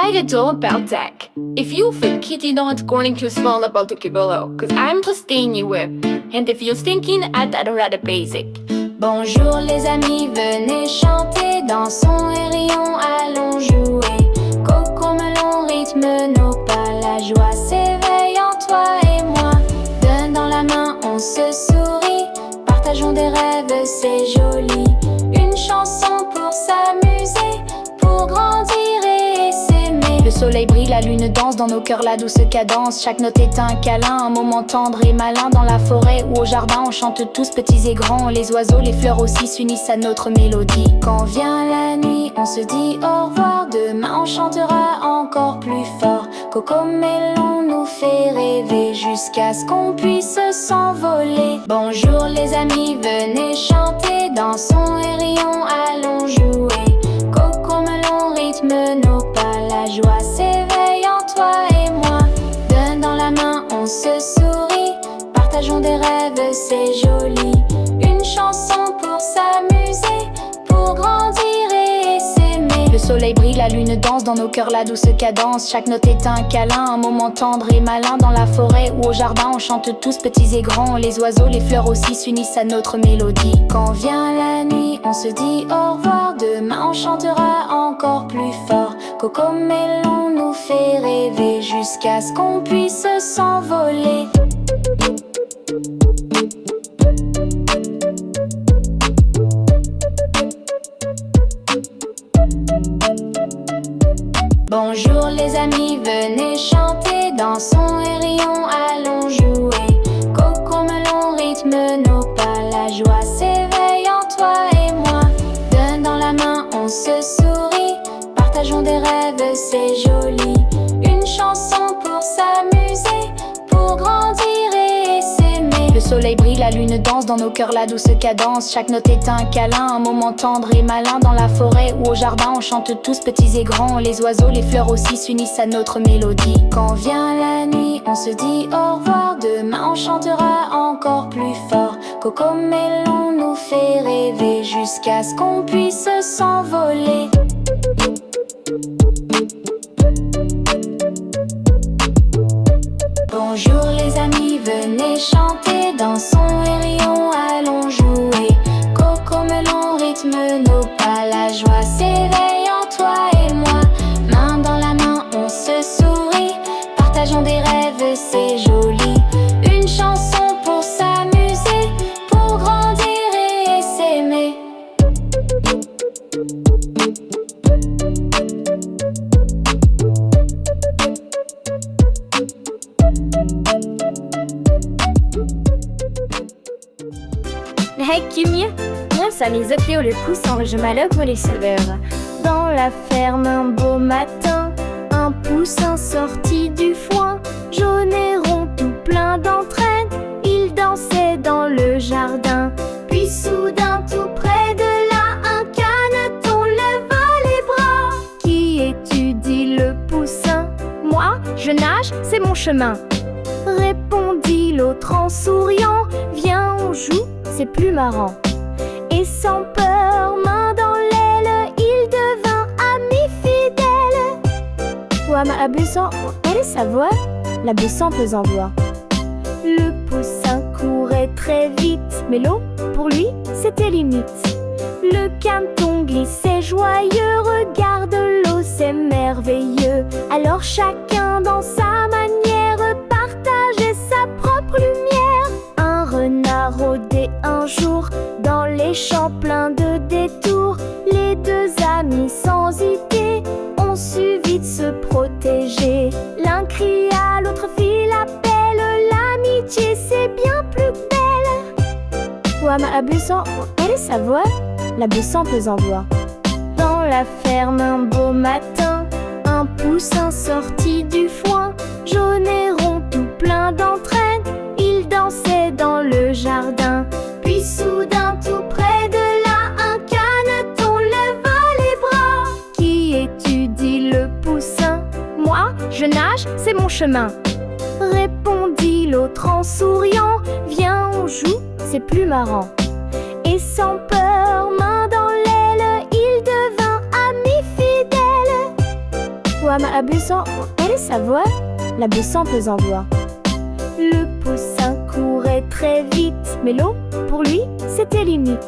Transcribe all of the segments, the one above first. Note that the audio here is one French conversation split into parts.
I get all about tech. If you think kitty not going too small about the kibolo, cause I'm just staying you with. And if you're thinking, add that rather basic. Bonjour les amis, venez chanter, dansons et rions, allons jouer. Coco, melon, rythme nos pas, la joie s'éveille en toi et moi. Donne dans la main, on se sourit, partageons des rêves, c'est joli. Une chanson pour s'amuser, pour grandir et s'aimer. Le soleil brille, la lune danse, dans nos cœurs la douce cadence. Chaque note est un câlin, un moment tendre et malin. Dans la forêt ou au jardin, on chante tous, petits et grands. Les oiseaux, les fleurs aussi s'unissent à notre mélodie. Quand vient la nuit, on se dit au revoir. Demain on chantera encore plus fort. Coco Melon nous fait rêver jusqu'à ce qu'on puisse s'envoler. Bonjour les amis, venez chanter, dansons et rions, allons jouer. Coco Melon rythme nos pas, la joie s'éveille en toi et moi. Donne dans la main, on se sourit, partageons des rêves, c'est joli. Une chanson pour s'amuser, pour grandir et s'aimer. Le soleil brille, la lune danse, dans nos cœurs la douce cadence. Chaque note est un câlin, un moment tendre et malin. Dans la forêt ou au jardin, on chante tous, petits et grands. Les oiseaux, les fleurs aussi s'unissent à notre mélodie. Quand vient la nuit, on se dit au revoir. Demain on chantera encore plus fort. Coco Melon nous fait rêver jusqu'à ce qu'on puisse s'envoler. Bonjour les amis, venez chanter, dansons et rions, allons jouer. Coco Melon rythme nos pas, la joie s'éveille en toi et moi. Donne dans la main, on se sourit, partageons des rêves, c'est joli. Une chanson pour s'amuser, pour grandir et s'aimer. Le soleil brille, la lune danse, dans nos cœurs la douce cadence. Chaque note est un câlin, un moment tendre et malin. Dans la forêt ou au jardin, on chante tous, petits et grands. Les oiseaux, les fleurs aussi s'unissent à notre mélodie. Quand vient la nuit, on se dit au revoir. Demain on chantera encore plus fort. Coco Melon nous fait rêver jusqu'à ce qu'on puisse s'envoler. Bonjour les amis, venez chanter, dansons et rions, allons jouer. Coco Melon rythme nos pas, la joie s'éveille en toi et moi. Main dans la main, on se sourit, partageons des rêves, c'est joli. Une chanson pour s'amuser, pour grandir et s'aimer. Hey Kimi, moi ça les appelés le poussin, je m'alloque pour les saveurs. Dans la ferme un beau matin, un poussin sorti du foin, jaune et rond tout plein d'entrain, il dansait dans le jardin. Puis soudain tout près de là, un caneton leva les bras. Qui es-tu, dit le poussin? Moi, je nage, c'est mon chemin. Répondit l'autre en souriant, viens on joue, c'est plus marrant. Et sans peur, main dans l'aile, il devint ami fidèle. Ouah, ma abusant, elle est sa voix, la buisson pesant voix. Le poussin courait très vite, mais l'eau, pour lui, c'était limite. Le caneton glissait joyeux, regarde l'eau, c'est merveilleux. Alors chacun dans sa manière partageait sa propre lumière. Un renard rôdait un jour dans les champs pleins de détours. Les deux amis sans idée ont su vite se protéger. L'un cria, l'autre fit l'appel, l'amitié c'est bien plus belle. Ouah, ma abusant, elle est sa voix, la buisson pesant voix. Dans la ferme un beau matin, un poussin sorti du foin, jaune et rond tout plein d'entrain, il dansait dans le jardin. Puis soudain tout près de là, un caneton leva les bras. Qui es-tu, dit le poussin? Moi, je nage, c'est mon chemin. Répondit l'autre en souriant, viens on joue, c'est plus marrant. Et sans peur, main dans l'aile, il devint ami fidèle. voix, ma Poussin, quelle est sa voix? La Poussin pesant voix. Le poussin courait très vite, mais l'eau, pour lui, c'était limite.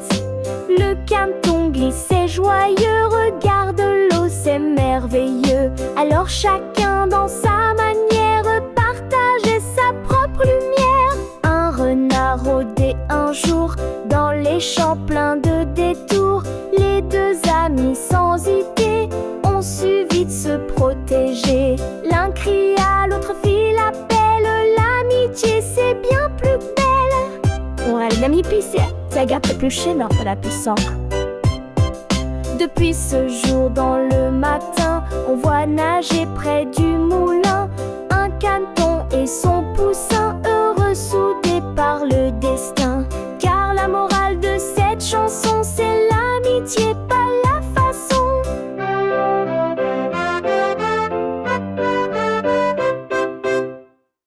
Le canton glissait joyeux, regarde l'eau, c'est merveilleux. Alors chacun dans sa manière partageait sa propre lumière. Un renard rôdait un jour dans les champs pleins de détours. Les deux amis sans idée ont su vite se protéger. L'un cria, l'autre fit l'appel. L'amitié c'est bien plus belle. Ouais, l'amitié c'est gâte plus chez notre la puissance. Depuis ce jour dans le matin,